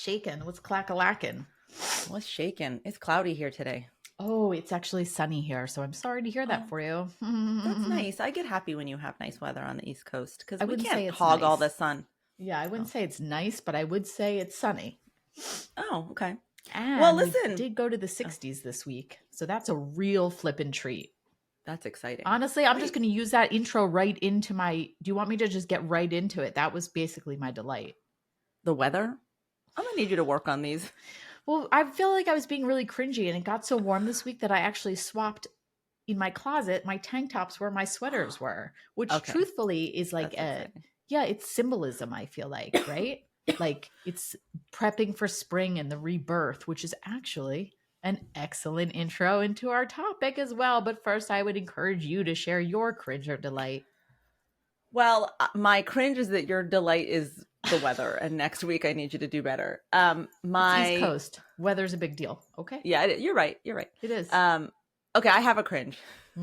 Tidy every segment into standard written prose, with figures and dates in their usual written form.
shaking? What's clack-a-lacking? What's shaking? It's cloudy here today. Oh, it's actually sunny here, so I'm sorry to hear that for you. That's nice. I get happy when you have nice weather on the East Coast because I we wouldn't can't say it's hog all nice. the sun. Yeah, I wouldn't say it's nice, but I would say it's sunny. Oh, okay. Well, And we listen. did go to the 60s this week, so that's a real flippin' treat. That's exciting. Honestly, I'm just going to use that intro right into my. Do you want me to just get right into it? That was basically my delight. The weather? I'm going to need you to work on these. Well, I feel like I was being really cringy, and it got so warm this week that I actually swapped in my closet my tank tops where my sweaters were, which truthfully is like it's symbolism, I feel like, right? Like it's prepping for spring and the rebirth, which is actually an excellent intro into our topic as well. But first, I would encourage you to share your cringe or delight. Well, my cringe is that your delight is the weather, and next week I need you to do better. It's East Coast. Weather's a big deal. Okay. Yeah, you're right. You're right. It is. Okay, I have a cringe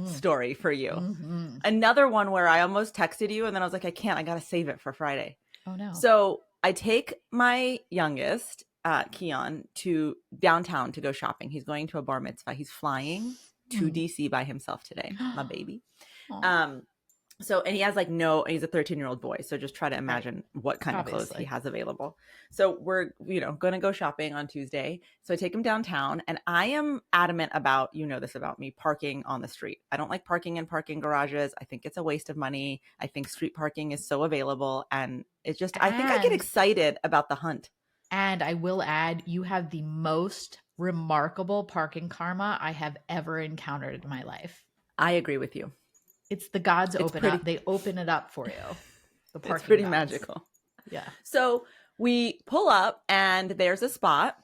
story for you. Mm-hmm. Another one where I almost texted you, and then I was like, I can't. I got to save it for Friday. Oh, no. So I take my youngest, Keon, to downtown to go shopping. He's going to a bar mitzvah. He's flying to DC by himself today, my baby. So, and he has he's a 13-year-old boy. So just try to imagine what kind of clothes he has available. So we're, going to go shopping on Tuesday. So I take him downtown, and I am adamant about, this about me, parking on the street. I don't like parking in parking garages. I think it's a waste of money. I think street parking is so available. And it's just, I think I get excited about the hunt. And I will add, you have the most remarkable parking karma I have ever encountered in my life. I agree with you. It's the gods up. They open it up for you. The parking it's pretty gods. Magical. Yeah. So we pull up and there's a spot,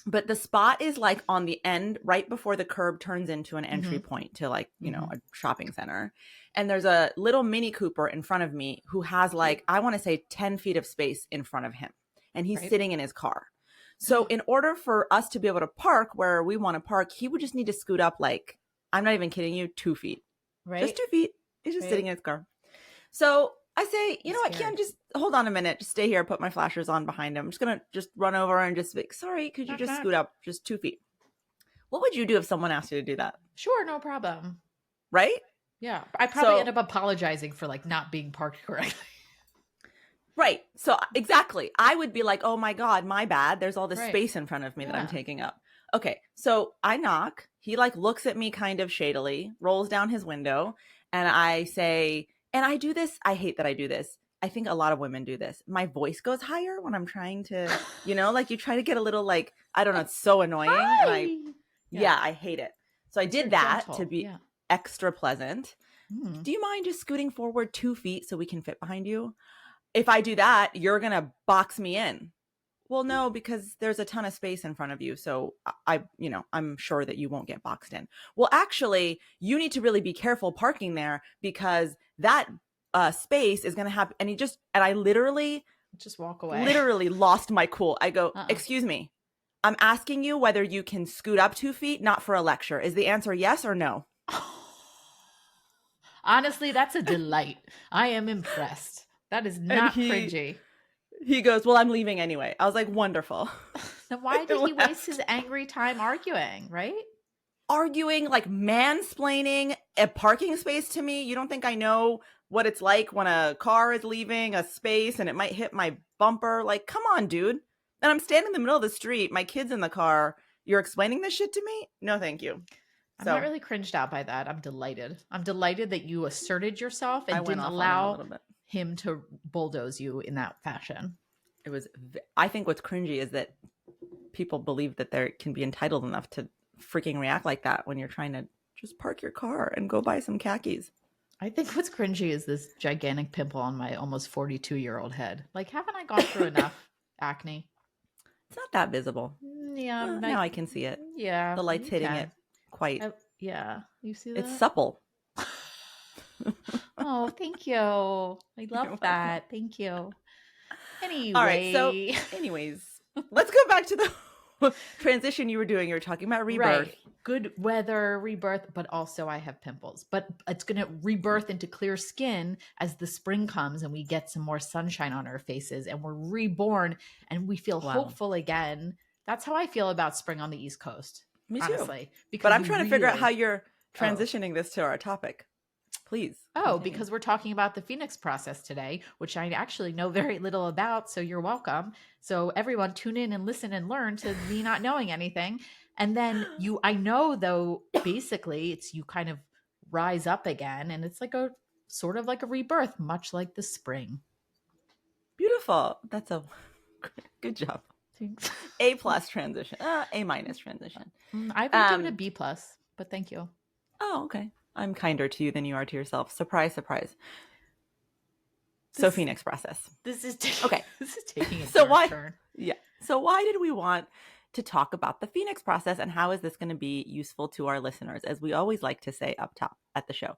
but the spot is on the end, right before the curb turns into an entry point to a shopping center. And there's a little Mini Cooper in front of me who has I want to say 10 feet of space in front of him. And he's sitting in his car. So in order for us to be able to park where we want to park, he would just need to scoot up I'm not even kidding you, 2 feet. Right. Just 2 feet. He's just sitting in his car. So I say, what, Keon, just hold on a minute. Just stay here. Put my flashers on behind him. I'm just going to run over and just be sorry. Could you just scoot up just 2 feet? What would you do if someone asked you to do that? Sure. No problem. Right? Yeah. I probably end up apologizing for not being parked correctly. Right. So exactly. I would be like, oh my God, my bad. There's all this space in front of me that I'm taking up. Okay. So I knock. He looks at me kind of shadily, rolls down his window, and I say, and I do this. I hate that I do this. I think a lot of women do this. My voice goes higher when I'm trying to, you try to get a little I don't know. It's so annoying. And I hate it. So I did that to be extra pleasant. Do you mind just scooting forward 2 feet so we can fit behind you? If I do that, you're going to box me in. Well, no, because there's a ton of space in front of you. So I'm sure that you won't get boxed in. Well, actually, you need to really be careful parking there because that space is going to have, and I literally just walk away. Literally lost my cool. I go, excuse me. I'm asking you whether you can scoot up 2 feet, not for a lecture. Is the answer yes or no? Honestly, that's a delight. I am impressed. That is not cringy. He goes, well, I'm leaving anyway. I was like, wonderful. Then why did he waste his angry time arguing, right? Arguing, mansplaining a parking space to me. You don't think I know what it's like when a car is leaving a space and it might hit my bumper? Come on, dude. And I'm standing in the middle of the street. My kid's in the car. You're explaining this shit to me? No, thank you. I'm not really cringed out by that. I'm delighted. I'm delighted that you asserted yourself and didn't allow him to bulldoze you in that fashion. I think what's cringy is that people believe that they can be entitled enough to freaking react like that when you're trying to just park your car and go buy some khakis. I think what's cringy is this gigantic pimple on my almost 42-year-old head. Haven't I gone through enough acne? It's not that visible. Yeah. Now I can see it. Yeah. The light's hitting it quite. You see that? It's supple. Oh, thank you. I love that. Thank you. Anyway. All right. So anyways, let's go back to the transition you were doing. You were talking about rebirth. Right. Good weather, rebirth, but also I have pimples. But it's going to rebirth into clear skin as the spring comes and we get some more sunshine on our faces and we're reborn and we feel hopeful again. That's how I feel about spring on the East Coast. Me too. Honestly, because I'm trying to figure out how you're transitioning this to our topic. Please. Oh, continue. Because we're talking about the Phoenix process today, which I actually know very little about. So you're welcome. So everyone tune in and listen and learn to me not knowing anything. And then I know though, basically it's you kind of rise up again and it's like a sort of like a rebirth, much like the spring. Beautiful. That's a good job. Thanks. A+ transition, A- transition. I would give it a B+, but thank you. Oh, okay. I'm kinder to you than you are to yourself. Surprise, surprise. So Phoenix process. This is okay. This is taking a turn. Yeah. So why did we want to talk about the Phoenix process and how is this going to be useful to our listeners, as we always like to say up top at the show?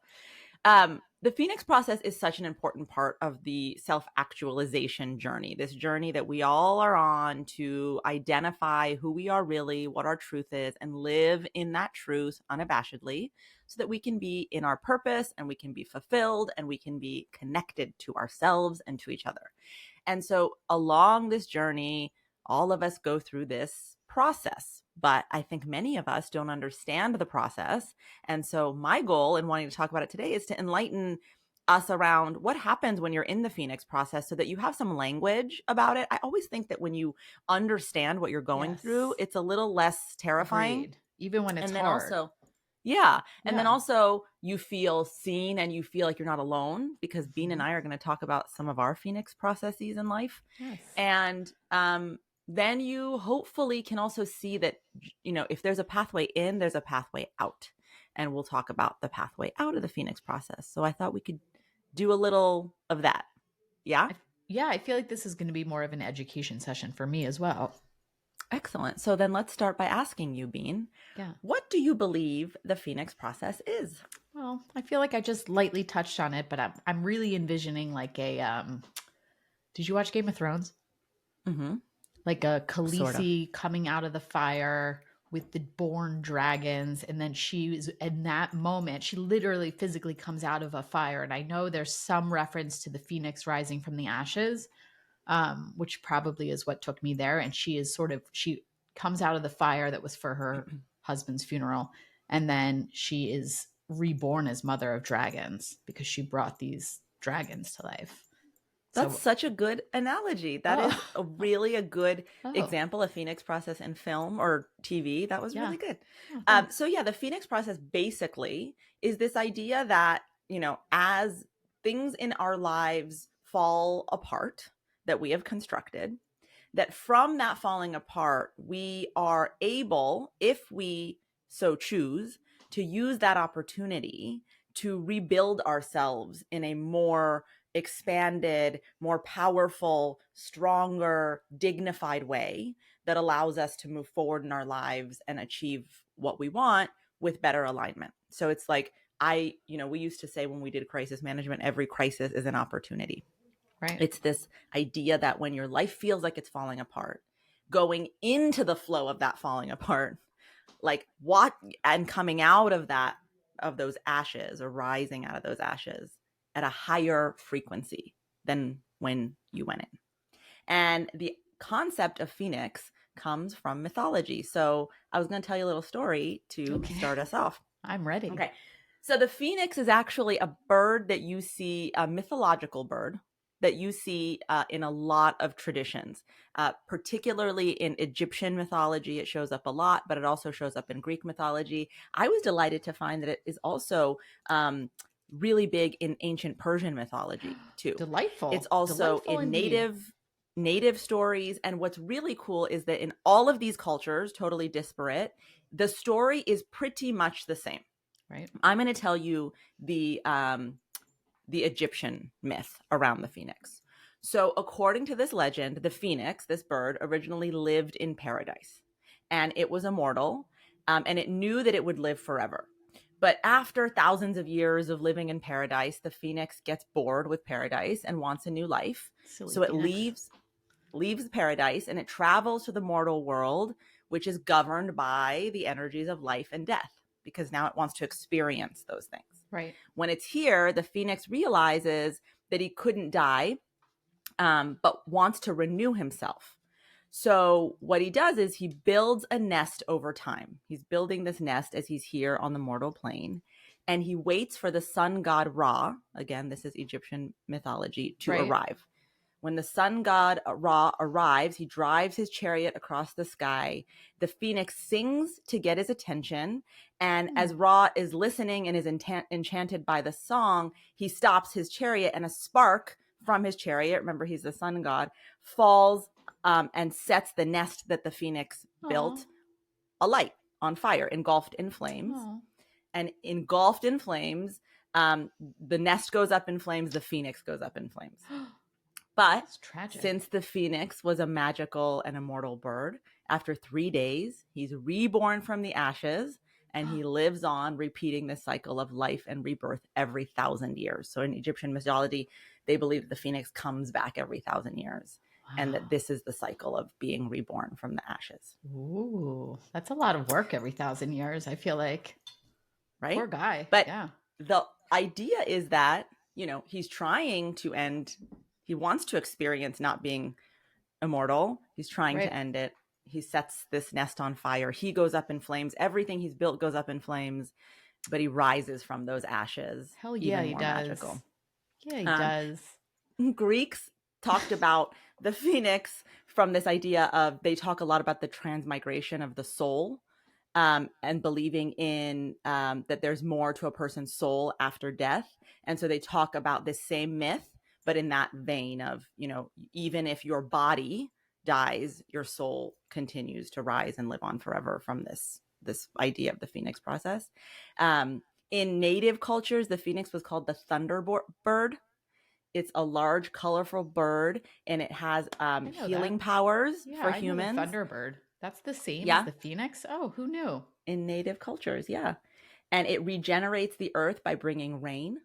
The Phoenix process is such an important part of the self-actualization journey, this journey that we all are on to identify who we are really, what our truth is, and live in that truth unabashedly so that we can be in our purpose and we can be fulfilled and we can be connected to ourselves and to each other. And so along this journey, all of us go through this process, but I think many of us don't understand the process. And so my goal in wanting to talk about it today is to enlighten us around what happens when you're in the Phoenix process so that you have some language about it. I always think that when you understand what you're going through, it's a little less terrifying. Agreed. Even when it's and then hard. Also, and then also you feel seen and you feel like you're not alone, because Bean and I are going to talk about some of our Phoenix processes in life. Yes. And then you hopefully can also see that, if there's a pathway in, there's a pathway out. And we'll talk about the pathway out of the Phoenix process. So I thought we could do a little of that. Yeah? I feel like this is going to be more of an education session for me as well. Excellent. So then let's start by asking you, Bean. Yeah. What do you believe the Phoenix process is? Well, I feel like I just lightly touched on it, but I'm really envisioning like a did you watch Game of Thrones? Mm-hmm. Like a Khaleesi coming out of the fire with the born dragons, and then she's in that moment, she literally physically comes out of a fire. And I know there's some reference to the Phoenix rising from the ashes, which probably is what took me there. And she comes out of the fire that was for her husband's funeral. And then she is reborn as Mother of Dragons because she brought these dragons to life. That's such a good analogy. That is a good example of Phoenix process in film or TV. That was really good. The Phoenix process basically is this idea that, as things in our lives fall apart that we have constructed, that from that falling apart, we are able, if we so choose, to use that opportunity to rebuild ourselves in a more expanded, more powerful, stronger, dignified way that allows us to move forward in our lives and achieve what we want with better alignment. So it's like we used to say when we did crisis management, every crisis is an opportunity. Right. It's this idea that when your life feels like it's falling apart, going into the flow of that falling apart, like what, and coming out of that, of those ashes, or rising out of those ashes at a higher frequency than when you went in. And the concept of Phoenix comes from mythology. So I was going to tell you a little story to start us off. I'm ready. Okay. So the Phoenix is actually a bird that you see, a mythological bird that you see in a lot of traditions, particularly in Egyptian mythology. It shows up a lot, but it also shows up in Greek mythology. I was delighted to find that it is also really big in ancient Persian mythology too. Delightful. It's also in native stories. And what's really cool is that in all of these cultures, totally disparate, the story is pretty much the same. Right. I'm going to tell you the Egyptian myth around the Phoenix. So according to this legend, the Phoenix, this bird, originally lived in paradise, and it was immortal, and it knew that it would live forever. But after thousands of years of living in paradise, the Phoenix gets bored with paradise and wants a new life. So it leaves paradise and it travels to the mortal world which is governed by the energies of life and death, because now it wants to experience those things. Right. When it's here, the phoenix realizes that he couldn't die, but wants to renew himself. So what he does is he builds a nest over time. He's building this nest as he's here on the mortal plane, and he waits for the sun god Ra, again, this is Egyptian mythology, to arrive. When the sun god Ra arrives, he drives his chariot across the sky. The phoenix sings to get his attention. And as Ra is listening and is enchanted by the song, he stops his chariot, and a spark from his chariot, remember he's the sun god, falls and sets the nest that the phoenix built alight, on fire, engulfed in flames. And engulfed in flames, the nest goes up in flames, the phoenix goes up in flames. But since the phoenix was a magical and immortal bird, after 3 days, he's reborn from the ashes, and he lives on, repeating this cycle of life and rebirth every 1,000 years. So in Egyptian mythology, they believe that the phoenix comes back every 1,000 years. And that this is the cycle of being reborn from the ashes. Ooh, that's a lot of work every 1,000 years, I feel like. Right? Poor guy. But the idea is that, he's trying to end, he wants to experience not being immortal. He's trying to end it. He sets this nest on fire. He goes up in flames. Everything he's built goes up in flames, but he rises from those ashes. Hell yeah, he does. Magical. Yeah, he does. Greeks talked about the phoenix from this idea of, they talk a lot about the transmigration of the soul, and believing in that there's more to a person's soul after death. And so they talk about this same myth, but in that vein of, even if your body dies, your soul continues to rise and live on forever from this idea of the phoenix process. In native cultures, the phoenix was called the thunderbird. It's a large, colorful bird, and it has healing powers for humans. Thunderbird. That's the same as the phoenix? Oh, who knew? In native cultures, yeah. And it regenerates the earth by bringing rain.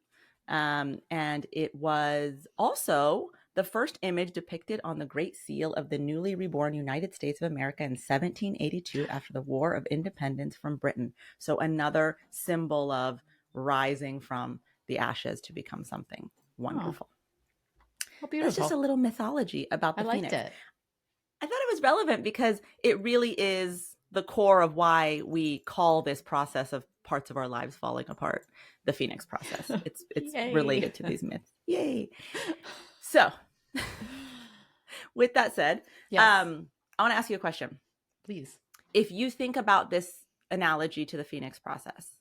And it was also the first image depicted on the Great Seal of the newly reborn United States of America in 1782 after the War of Independence from Britain. So another symbol of rising from the ashes to become something wonderful. Oh, beautiful. That's just a little mythology about the phoenix. I liked it. I thought it was relevant because it really is the core of why we call this process of parts of our lives falling apart the phoenix process. It's related to these myths. Yay. So with that said, I want to ask you a question. Please. If you think about this analogy to the phoenix process,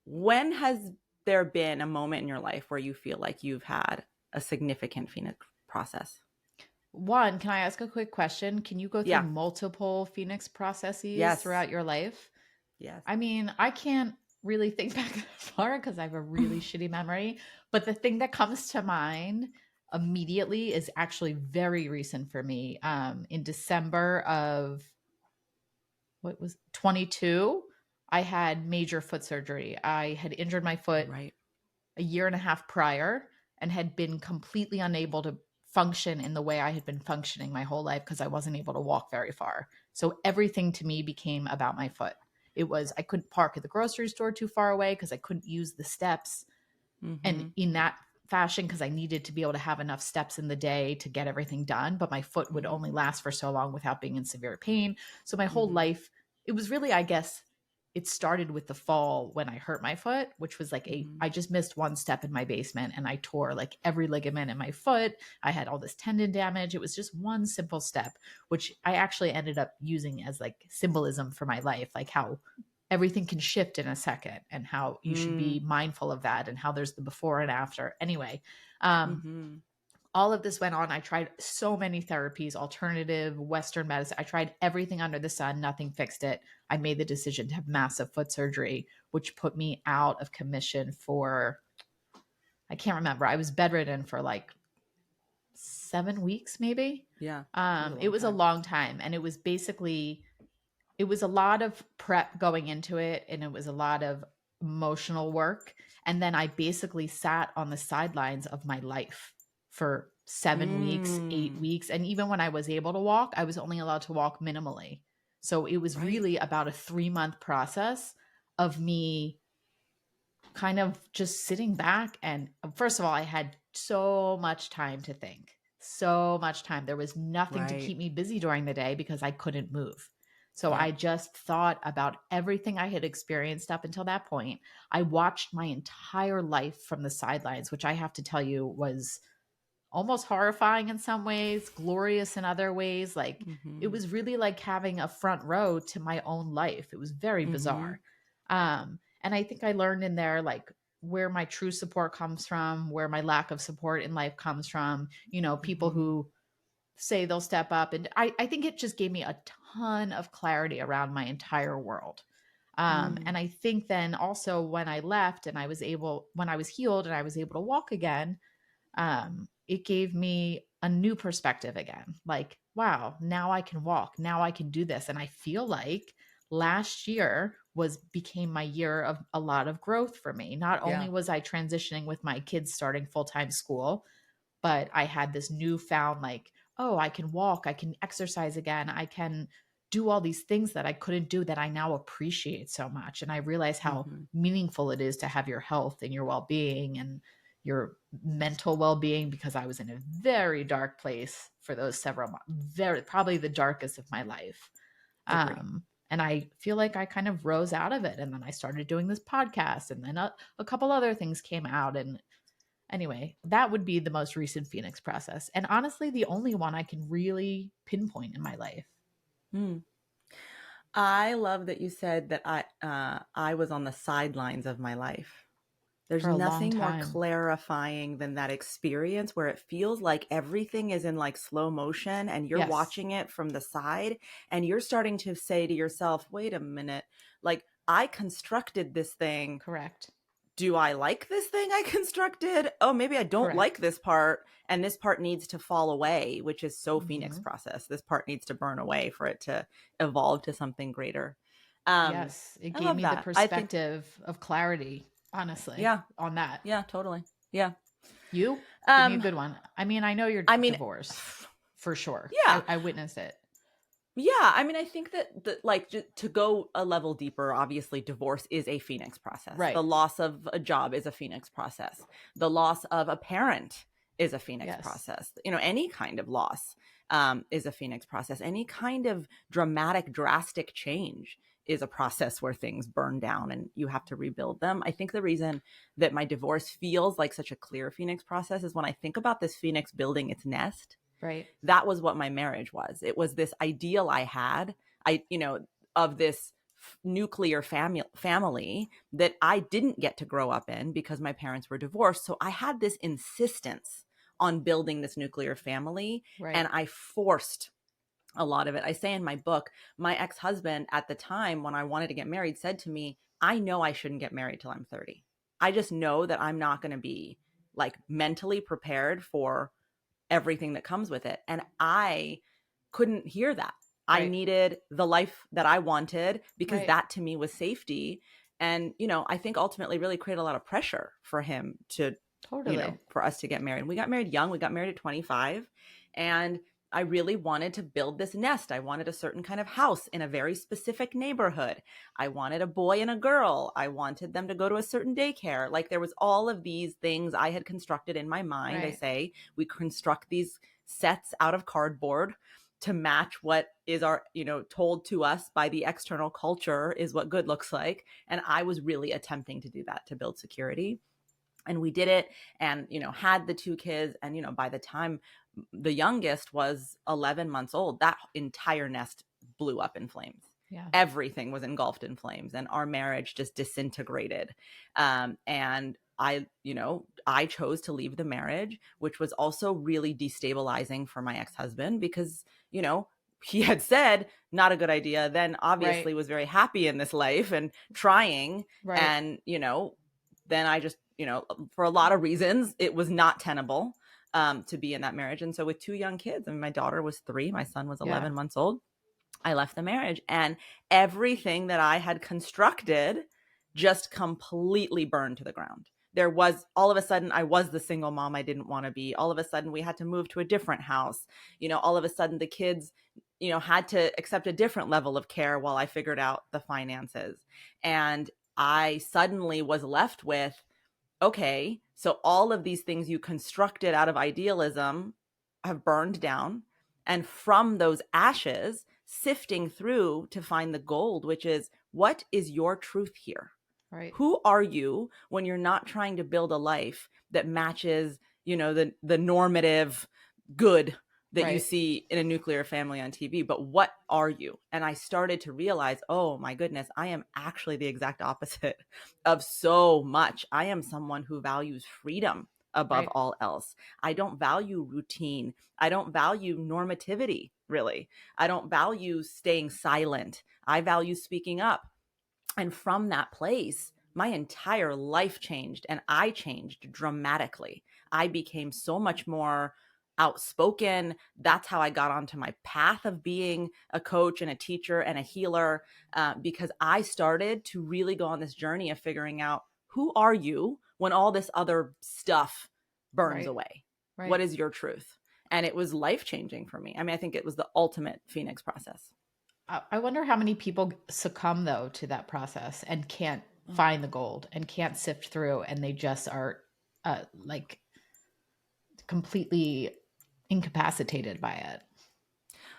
when has there been a moment in your life where you feel like you've had a significant phoenix process? One, can I ask a quick question? Can you go through multiple phoenix processes throughout your life? Yes. I mean, I can't really think back that far because I have a really shitty memory. But the thing that comes to mind immediately is actually very recent for me. In December of 22, I had major foot surgery. I had injured my foot a year and a half prior and had been completely unable to function in the way I had been functioning my whole life because I wasn't able to walk very far. So everything to me became about my foot. It was, I couldn't park at the grocery store too far away because I couldn't use the steps. And in that fashion, because I needed to be able to have enough steps in the day to get everything done, but my foot would only last for so long without being in severe pain. So my whole life, it was really, I guess, it started with the fall when I hurt my foot, which was like I just missed one step in my basement and I tore like every ligament in my foot. I had all this tendon damage. It was just one simple step, which I actually ended up using as like symbolism for my life, like how everything can shift in a second and how you should be mindful of that and how there's the before and after. Anyway, all of this went on. I tried so many therapies, alternative, Western medicine. I tried everything under the sun. Nothing fixed it. I made the decision to have massive foot surgery, which put me out of commission for, I can't remember. I was bedridden for like 7 weeks, maybe. Yeah. It was a long time. And it was basically, it was a lot of prep going into it. And it was a lot of emotional work. And then I basically sat on the sidelines of my life for 7 weeks, 8 weeks. And even when I was able to walk, I was only allowed to walk minimally. So it was really about a 3-month process of me kind of just sitting back. And first of all, I had so much time to think, so much time. There was nothing to keep me busy during the day because I couldn't move. So I just thought about everything I had experienced up until that point. I watched my entire life from the sidelines, which I have to tell you was almost horrifying in some ways, glorious in other ways. Like it was really like having a front row to my own life. It was very bizarre. And I think I learned in there, like, where my true support comes from, where my lack of support in life comes from, you know, people who say they'll step up. And I think it just gave me a ton of clarity around my entire world. And I think then also when I left and when I was healed and I was able to walk again, it gave me a new perspective again. Like, wow, now I can walk. Now I can do this. And I feel like last year became my year of a lot of growth for me. Not only was I transitioning with my kids starting full-time school, but I had this newfound like, oh, I can walk, I can exercise again, I can do all these things that I couldn't do that I now appreciate so much. And I realize how meaningful it is to have your health and your well-being and your mental well-being, because I was in a very dark place for those several months, probably the darkest of my life. And I feel like I kind of rose out of it. And then I started doing this podcast, and then a couple other things came out. And anyway, that would be the most recent Phoenix process. And honestly, the only one I can really pinpoint in my life. I love that you said that I was on the sidelines of my life. There's nothing more clarifying than that experience where it feels like everything is in like slow motion and you're watching it from the side and you're starting to say to yourself, wait a minute, like I constructed this thing. Correct. Do I like this thing I constructed? Oh, maybe I don't like this part, and this part needs to fall away, which is so Phoenix process. This part needs to burn away for it to evolve to something greater. Yes, it gave me the perspective of clarity, honestly. On that. Yeah, totally. Yeah. You? Give me a good one. I mean, I know you're divorced for sure. Yeah. I witnessed it. Yeah. I mean, I think that like to go a level deeper, obviously divorce is a Phoenix process. Right. The loss of a job is a Phoenix process. The loss of a parent is a Phoenix process. You know, any kind of loss is a Phoenix process. Any kind of drastic change is a process where things burn down and you have to rebuild them. I think the reason that my divorce feels like such a clear Phoenix process is when I think about this Phoenix building its nest. Right. That was what my marriage was. It was this ideal I had, of this nuclear family that I didn't get to grow up in because my parents were divorced. So I had this insistence on building this nuclear family, and I forced a lot of it. I say in my book, my ex-husband at the time when I wanted to get married said to me, I know I shouldn't get married till I'm 30. I just know that I'm not going to be like mentally prepared for everything that comes with it. And I couldn't hear that. I needed the life that I wanted because that to me was safety. And, I think ultimately really created a lot of pressure for him to, for us to get married. We got married young. We got married at 25. And I really wanted to build this nest. I wanted a certain kind of house in a very specific neighborhood. I wanted a boy and a girl. I wanted them to go to a certain daycare. Like there was all of these things I had constructed in my mind. I say we construct these sets out of cardboard to match what is our, told to us by the external culture is what good looks like. And I was really attempting to do that, to build security. And we did it and, had the 2 kids. And, by the time the youngest was 11 months old, that entire nest blew up in flames. Yeah. Everything was engulfed in flames and our marriage just disintegrated. And I chose to leave the marriage, which was also really destabilizing for my ex-husband because, he had said not a good idea, then obviously was very happy in this life and trying. And, then I just, for a lot of reasons, it was not tenable to be in that marriage. And so with 2 young kids, my daughter was 3, my son was 11 months old, I left the marriage and everything that I had constructed just completely burned to the ground. there was all of a sudden I was the single mom I didn't want to be. All of a sudden we had to move to a different house. All of a sudden the kids, had to accept a different level of care while I figured out the finances. And I suddenly was left with, okay, so all of these things you constructed out of idealism have burned down. And from those ashes, sifting through to find the gold, which is, what is your truth here? Right. Who are you when you're not trying to build a life that matches, the normative good that you see in a nuclear family on TV, but what are you? And I started to realize, oh my goodness, I am actually the exact opposite of so much. I am someone who values freedom above all else. I don't value routine. I don't value normativity, really. I don't value staying silent. I value speaking up. And from that place, my entire life changed, and I changed dramatically. I became so much more outspoken. That's how I got onto my path of being a coach and a teacher and a healer, because I started to really go on this journey of figuring out, who are you when all this other stuff burns away? What is your truth? And it was life-changing for me. I mean, I think it was the ultimate Phoenix process. I wonder how many people succumb, though, to that process and can't find the gold and can't sift through, and they just are like completely incapacitated by it.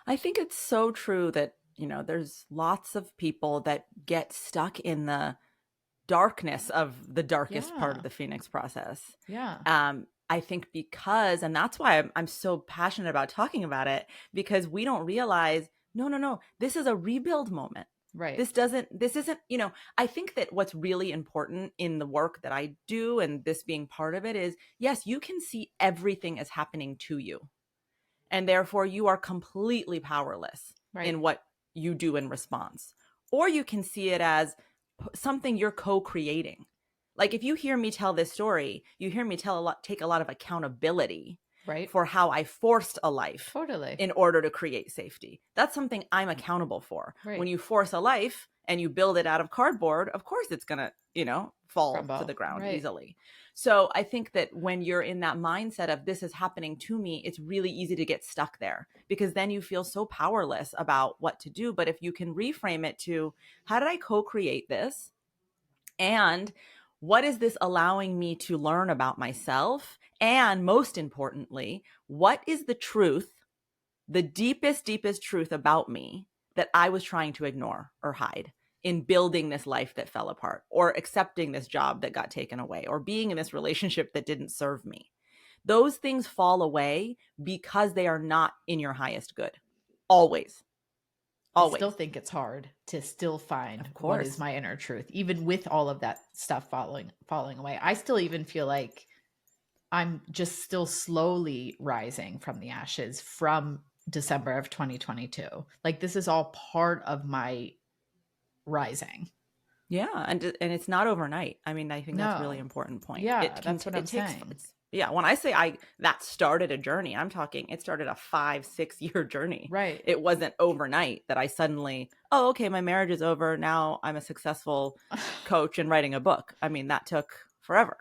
I think it's so true that, there's lots of people that get stuck in the darkness of the darkest part of the Phoenix process. Yeah. I think because, and that's why I'm so passionate about talking about it, because we don't realize, no, this is a rebuild moment. Right. This isn't, I think that what's really important in the work that I do, and this being part of it, is, yes, you can see everything as happening to you. And therefore you are completely powerless in what you do in response. Or you can see it as something you're co-creating. Like, if you hear me tell this story, you hear me take a lot of accountability for how I forced a life in order to create safety. That's something I'm accountable for. When you force a life and you build it out of cardboard, of course it's going to, fall to the ground easily. So I think that when you're in that mindset of, this is happening to me, it's really easy to get stuck there, because then you feel so powerless about what to do. But if you can reframe it to, how did I co-create this? And what is this allowing me to learn about myself? And most importantly, what is the truth, the deepest truth about me that I was trying to ignore or hide in building this life that fell apart, or accepting this job that got taken away, or being in this relationship that didn't serve me? Those things fall away because they are not in your highest good. Always. I still think it's hard to still find what is my inner truth, even with all of that stuff falling away. I still even feel like I'm just still slowly rising from the ashes from December of 2022. Like, this is all part of my rising. Yeah. And it's not overnight. I mean, I think that's a really important point. Yeah, that's what I'm saying. Yeah. When I say that started a journey, I'm talking, it started a 5-6 year journey. Right. It wasn't overnight that I suddenly, oh, okay, my marriage is over. Now I'm a successful coach and writing a book. I mean, that took forever.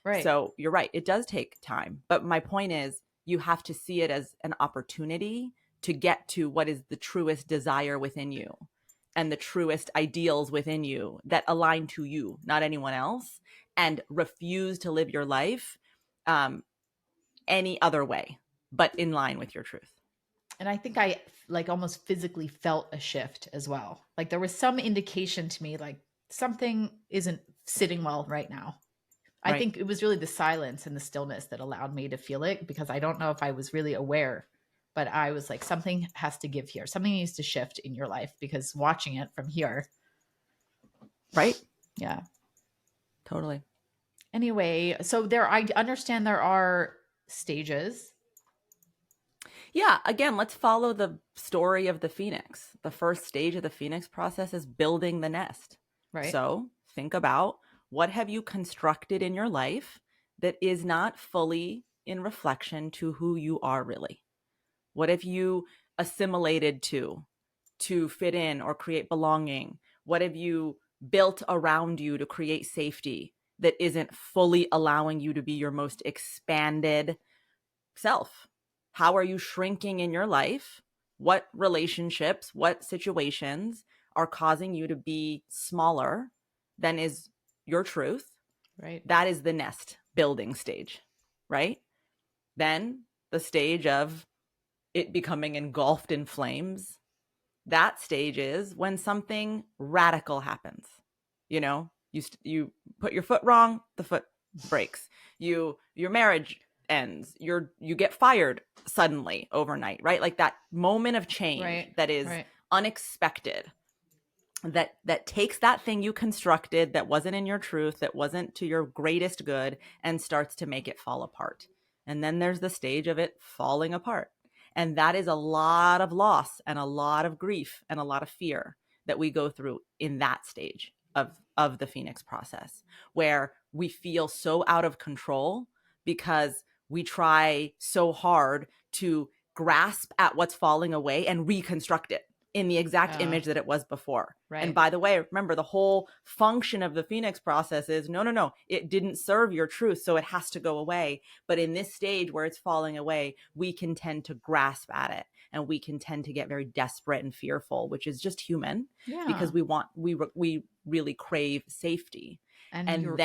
Right. So you're right. It does take time. But my point is, you have to see it as an opportunity to get to what is the truest desire within you, and the truest ideals within you that align to you, not anyone else, and refuse to live your life any other way, but in line with your truth. And I think I almost physically felt a shift as well. Like, there was some indication to me, like, something isn't sitting well right now. I think it was really the silence and the stillness that allowed me to feel it, because I don't know if I was really aware, but I was like, something has to give here. Something needs to shift in your life, because watching it from here. Right. Yeah. Totally. Anyway, so I understand there are stages. Yeah. Again, let's follow the story of the Phoenix. The first stage of the Phoenix process is building the nest. Right. So think about, what have you constructed in your life that is not fully in reflection to who you are really? What have you assimilated to fit in or create belonging? What have you built around you to create safety that isn't fully allowing you to be your most expanded self? How are you shrinking in your life? What relationships, what situations are causing you to be smaller than is your truth? Right. That is the nest building stage, right? Then the stage of it becoming engulfed in flames. That stage is when something radical happens. You put your foot wrong, the foot breaks. Your marriage ends. You get fired suddenly overnight, right? Like that moment of change that is unexpected. That takes that thing you constructed that wasn't in your truth, that wasn't to your greatest good, and starts to make it fall apart. And then there's the stage of it falling apart. And that is a lot of loss and a lot of grief and a lot of fear that we go through in that stage of the Phoenix process, where we feel so out of control because we try so hard to grasp at what's falling away and reconstruct it in the exact image that it was before. Right. And by the way, remember, the whole function of the Phoenix process is no, it didn't serve your truth, so it has to go away. But in this stage where it's falling away, we can tend to grasp at it, and we can tend to get very desperate and fearful, which is just human, because we really crave safety. And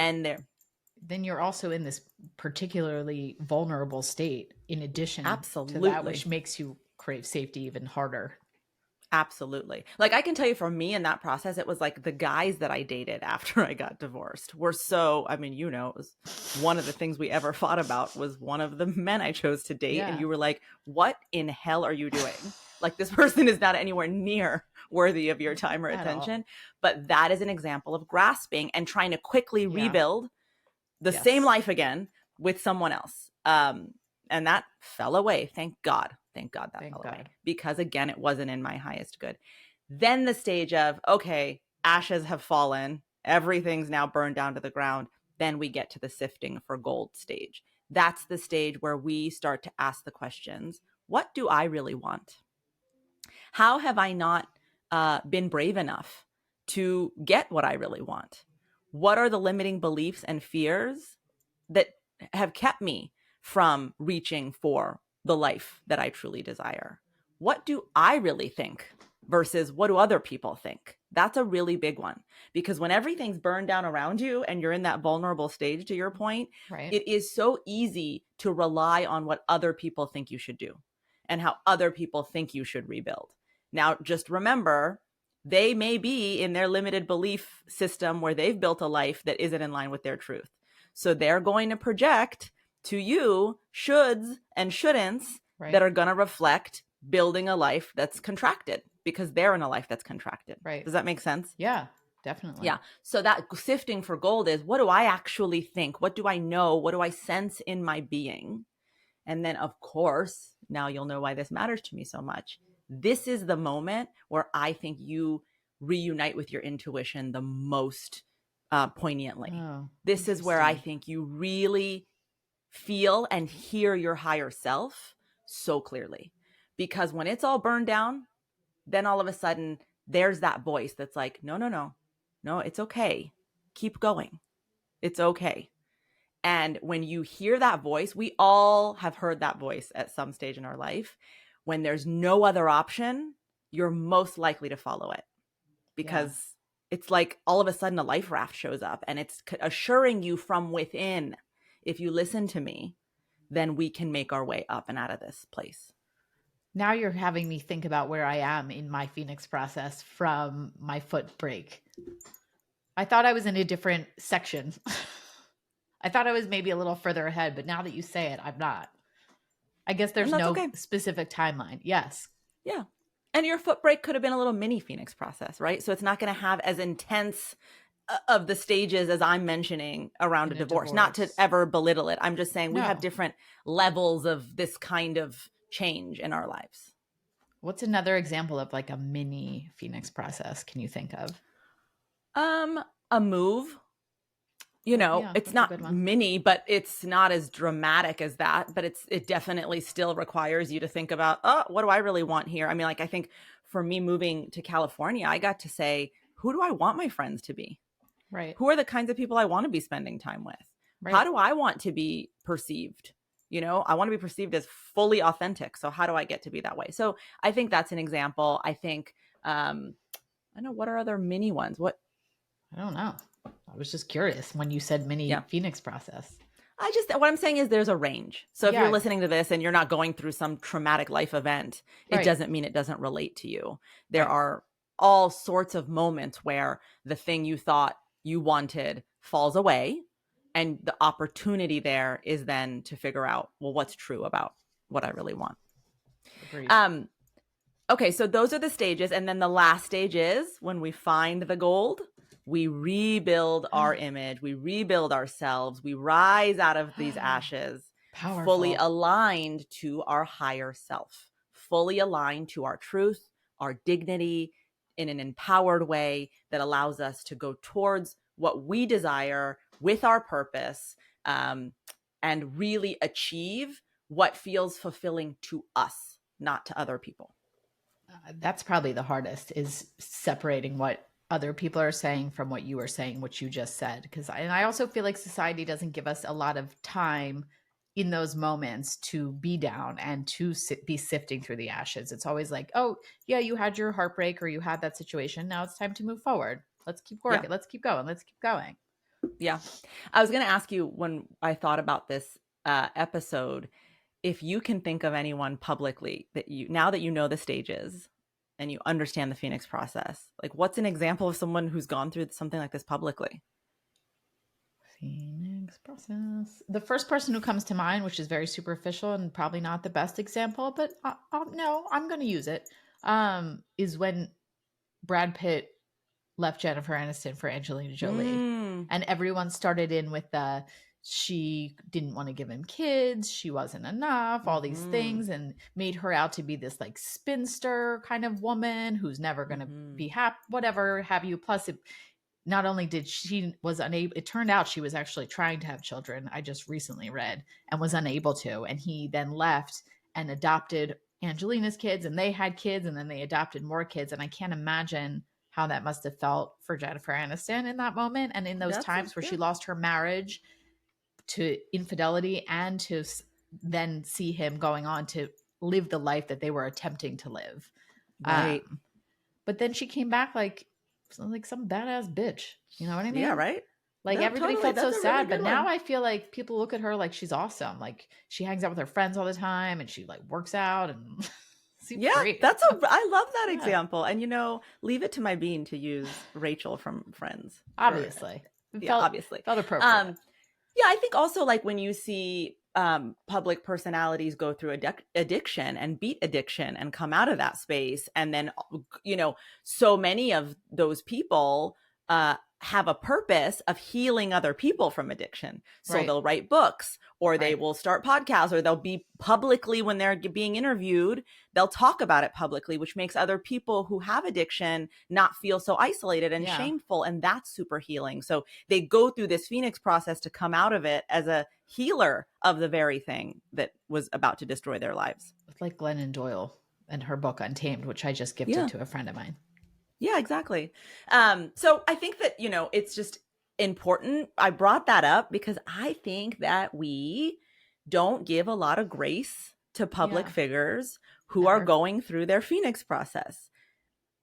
then you're also in this particularly vulnerable state in addition to that, which makes you crave safety even harder. Absolutely. Like, I can tell you, for me in that process, it was like the guys that I dated after I got divorced were so, I mean, it was one of the things we ever fought about was one of the men I chose to date. Yeah. And you were like, what in hell are you doing? Like, this person is not anywhere near worthy of your time or attention. But that is an example of grasping and trying to quickly rebuild the same life again with someone else. And that fell away. Thank God that fell away, because again, it wasn't in my highest good. Then the stage of, okay, ashes have fallen, everything's now burned down to the ground. Then we get to the sifting for gold stage. That's the stage where we start to ask the questions, what do I really want? How have I not been brave enough to get what I really want? What are the limiting beliefs and fears that have kept me from reaching for the life that I truly desire? What do I really think versus what do other people think? That's a really big one, because when everything's burned down around you and you're in that vulnerable stage, to your point, it is so easy to rely on what other people think you should do and how other people think you should rebuild. Now, just remember, they may be in their limited belief system where they've built a life that isn't in line with their truth. So they're going to project to you shoulds and shouldn'ts that are going to reflect building a life that's contracted, because they're in a life that's contracted. Right. Does that make sense? Yeah, definitely. Yeah. So that sifting for gold is, what do I actually think? What do I know? What do I sense in my being? And then, of course, now you'll know why this matters to me so much. This is the moment where I think you reunite with your intuition the most poignantly. This is where I think you really feel and hear your higher self so clearly, because when it's all burned down, then all of a sudden there's that voice that's like, no, it's okay. Keep going. It's okay. And when you hear that voice, we all have heard that voice at some stage in our life. When there's no other option, you're most likely to follow it, because it's like all of a sudden a life raft shows up and it's assuring you from within, if you listen to me, then we can make our way up and out of this place. Now you're having me think about where I am in my Phoenix process from my foot break. I thought I was in a different section. I thought I was maybe a little further ahead, but now that you say it, I'm not. I guess there's no specific timeline. Yes. Yeah. And your foot break could have been a little mini Phoenix process, right? So it's not going to have as intense of the stages as I'm mentioning around a divorce. Not to ever belittle it. I'm just saying we have different levels of this kind of change in our lives. What's another example of like a mini Phoenix process can you think of? A move. It's not mini, but it's not as dramatic as that. But it definitely still requires you to think about, what do I really want here? I mean, like, I think for me moving to California, I got to say, who do I want my friends to be? Right. Who are the kinds of people I want to be spending time with? Right. How do I want to be perceived? You know, I want to be perceived as fully authentic. So how do I get to be that way? So I think that's an example. I think, I know, what are other mini ones? What? I don't know. I was just curious when you said mini Phoenix process. What I'm saying is there's a range. So if you're listening to this and you're not going through some traumatic life event, it doesn't mean it doesn't relate to you. There are all sorts of moments where the thing you thought you wanted falls away. And the opportunity there is then to figure out, well, what's true about what I really want. Agreed. Okay, so those are the stages. And then the last stage is when we find the gold, we rebuild our image, we rebuild ourselves, we rise out of these ashes, fully aligned to our higher self, fully aligned to our truth, our dignity, in an empowered way that allows us to go towards what we desire with our purpose, and really achieve what feels fulfilling to us, not to other people. That's probably the hardest, is separating what other people are saying from what you are saying, what you just said. Because I also feel like society doesn't give us a lot of time in those moments to be down and to be sifting through the ashes. It's always like, oh, yeah, you had your heartbreak or you had that situation. Now it's time to move forward. Let's keep working. Yeah. Let's keep going. Let's keep going. Yeah. I was going to ask you, when I thought about this episode, if you can think of anyone publicly that you, now that you know the stages and you understand the Phoenix process, like what's an example of someone who's gone through something like this publicly? Phoenix process. The first person who comes to mind, which is very superficial and probably not the best example, but no, I'm going to use it, is when Brad Pitt left Jennifer Aniston for Angelina Jolie. And everyone started in with she didn't want to give him kids, she wasn't enough, all these things, and made her out to be this like spinster kind of woman who's never going to be happy, whatever have you. Plus, not only did she was unable, it turned out she was actually trying to have children, I just recently read, and was unable to. And he then left and adopted Angelina's kids, and they had kids, and then they adopted more kids. And I can't imagine how that must have felt for Jennifer Aniston in that moment. And in those times where she lost her marriage to infidelity and to then see him going on to live the life that they were attempting to live. Right. But then she came back like some badass bitch. You know what I mean? Yeah, right. Like everybody felt so sad, but now I feel like people look at her like she's awesome. Like she hangs out with her friends all the time and she like works out and great. I love that example. And leave it to my being to use Rachel from Friends. Obviously. Obviously. Felt appropriate. I think also like when you see public personalities go through addiction and beat addiction and come out of that space, and then so many of those people have a purpose of healing other people from addiction. So they'll write books, or they will start podcasts, or they'll be publicly, when they're being interviewed, they'll talk about it publicly, which makes other people who have addiction not feel so isolated and shameful. And that's super healing. So they go through this Phoenix process to come out of it as a healer of the very thing that was about to destroy their lives. It's like Glennon Doyle and her book Untamed, which I just gifted to a friend of mine. Yeah, exactly. So I think that, it's just important. I brought that up because I think that we don't give a lot of grace to public figures who are going through their Phoenix process.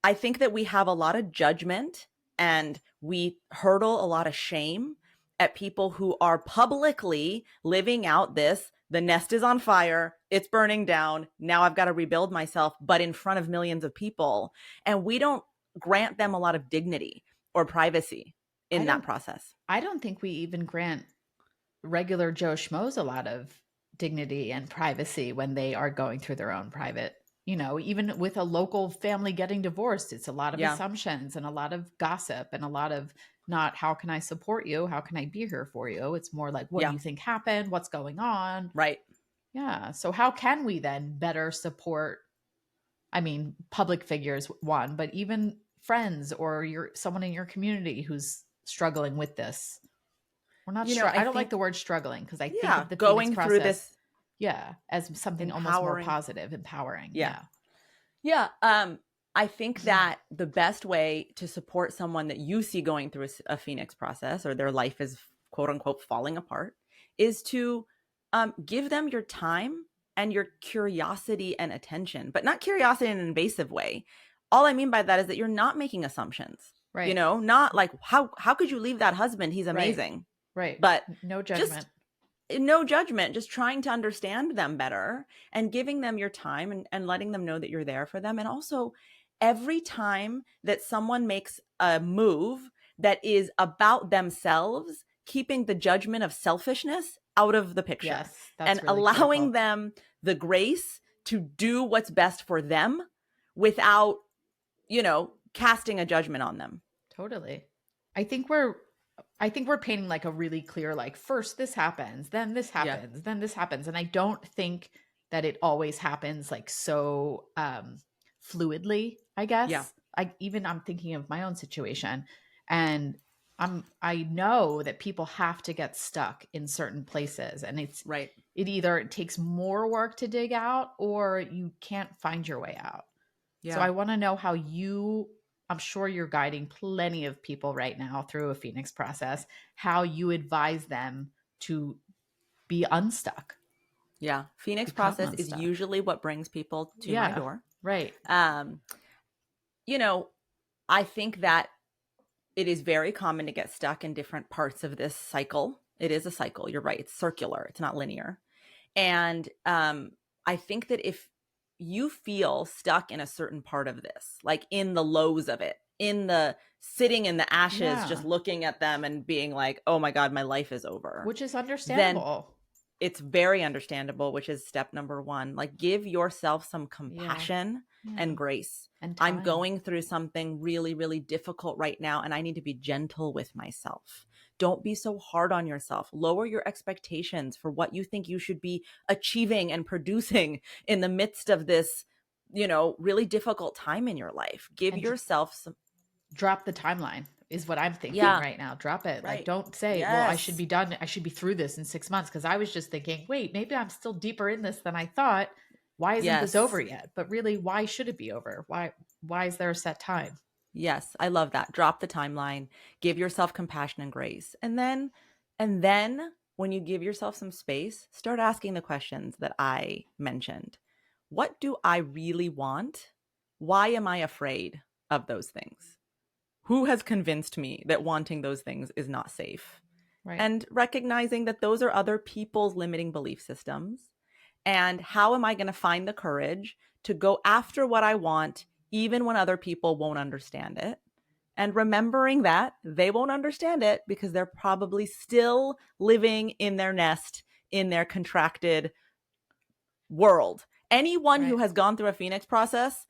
I think that we have a lot of judgment and we hurdle a lot of shame at people who are publicly living out this, the nest is on fire, it's burning down, now I've got to rebuild myself, but in front of millions of people. And we don't grant them a lot of dignity or privacy in that process. I don't think we even grant regular Joe Schmoes a lot of dignity and privacy when they are going through their own private, even with a local family getting divorced, it's a lot of assumptions and a lot of gossip and a lot of not, how can I support you? How can I be here for you? It's more like, what do you think happened? What's going on? Right. Yeah. So how can we then better support, public figures, one, but even friends or someone in your community who's struggling with this? We're not sure. I don't like the word struggling, because I think of the going through this as something almost more positive, empowering. Yeah. I think that the best way to support someone that you see going through a Phoenix process, or their life is quote unquote falling apart, is to give them your time and your curiosity and attention, but not curiosity in an invasive way. All I mean by that is that you're not making assumptions, Right. you know, not like, how could you leave that husband? He's amazing. Right. But no judgment. No judgment, just trying to understand them better and giving them your time and letting them know that you're there for them. And also, every time that someone makes a move that is about themselves, keeping the judgment of selfishness out of the picture. Yes, that's and really allowing critical. them the grace to do what's best for them without, casting a judgment on them. Totally. I think we're painting like a really clear, like, first this happens, then this happens, then this happens. And I don't think that it always happens like so fluidly, I guess. Yeah. I'm thinking of my own situation, and I know that people have to get stuck in certain places, and it's right. It either takes more work to dig out or you can't find your way out. Yeah. So I want to know how I'm sure you're guiding plenty of people right now through a Phoenix process, how you advise them to be unstuck. Yeah. Phoenix process is usually what brings people to my door. Right. I think that it is very common to get stuck in different parts of this cycle. It is a cycle. You're right. It's circular. It's not linear. And I think that if you feel stuck in a certain part of this, like in the lows of it, in the sitting in the ashes, just looking at them and being like, oh my God, my life is over. Which is understandable. Then it's very understandable, which is step number one. Like, give yourself some compassion and grace. And I'm going through something really, really difficult right now, and I need to be gentle with myself. Don't be so hard on yourself. Lower your expectations for what you think you should be achieving and producing in the midst of this, really difficult time in your life. Give yourself some. Drop the timeline is what I'm thinking right now. Drop it. Right. Like, don't say, well, I should be done. I should be through this in 6 months. Cause I was just thinking, wait, maybe I'm still deeper in this than I thought. Why isn't this over yet? But really, why should it be over? Why is there a set time? Yes, I love that. Drop the timeline, give yourself compassion and grace. And then when you give yourself some space, start asking the questions that I mentioned. What do I really want? Why am I afraid of those things? Who has convinced me that wanting those things is not safe? Right. And recognizing that those are other people's limiting belief systems. And how am I going to find the courage to go after what I want, even when other people won't understand it? And remembering that they won't understand it because they're probably still living in their nest, in their contracted world. Anyone who has gone through a Phoenix process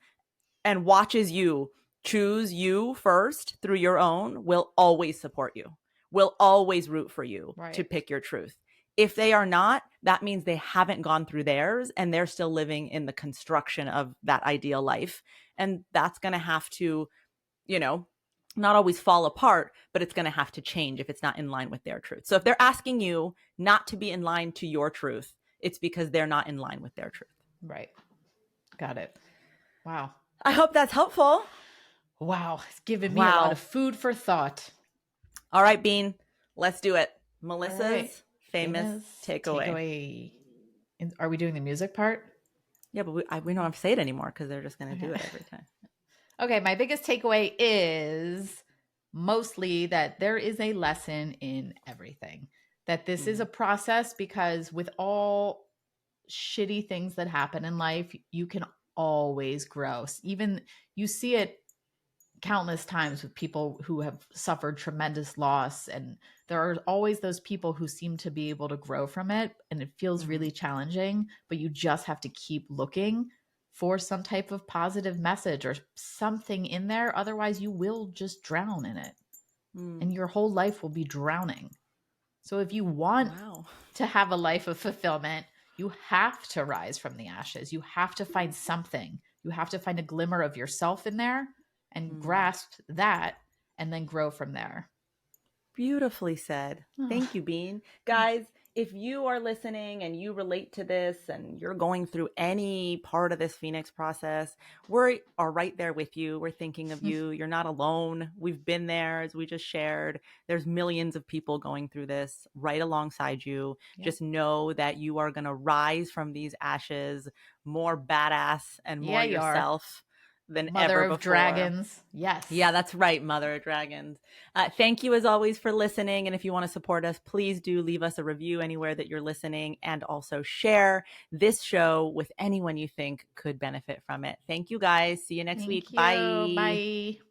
and watches you choose you first through your own will always support you, will always root for you to pick your truth. If they are not, that means they haven't gone through theirs and they're still living in the construction of that ideal life. And that's going to have to, not always fall apart, but it's going to have to change if it's not in line with their truth. So if they're asking you not to be in line to your truth, it's because they're not in line with their truth. Right. Got it. Wow. I hope that's helpful. Wow. It's given me a lot of food for thought. All right, Bean, let's do it. Melissa's famous takeaway. Are we doing the music part? Yeah, but we don't have to say it anymore because they're just going to do it every time. Okay, my biggest takeaway is mostly that there is a lesson in everything. That this is a process, because with all shitty things that happen in life, you can always grow. Even you see it countless times with people who have suffered tremendous loss, and there are always those people who seem to be able to grow from it, and it feels really challenging, but you just have to keep looking for some type of positive message or something in there. Otherwise you will just drown in it and your whole life will be drowning. So if you want to have a life of fulfillment, you have to rise from the ashes. You have to find something. You have to find a glimmer of yourself in there and grasp that and then grow from there. Beautifully said. Thank you, Bean. Guys, if you are listening and you relate to this and you're going through any part of this Phoenix process, we are right there with you. We're thinking of you. You're not alone. We've been there, as we just shared. There's millions of people going through this right alongside you. Yep. Just know that you are going to rise from these ashes more badass and more yourself than Mother ever of before. Dragons. Yes. Yeah, that's right. Mother of Dragons. Thank you as always for listening. And if you want to support us, please do leave us a review anywhere that you're listening, and also share this show with anyone you think could benefit from it. Thank you guys. See you next week. Bye. Bye.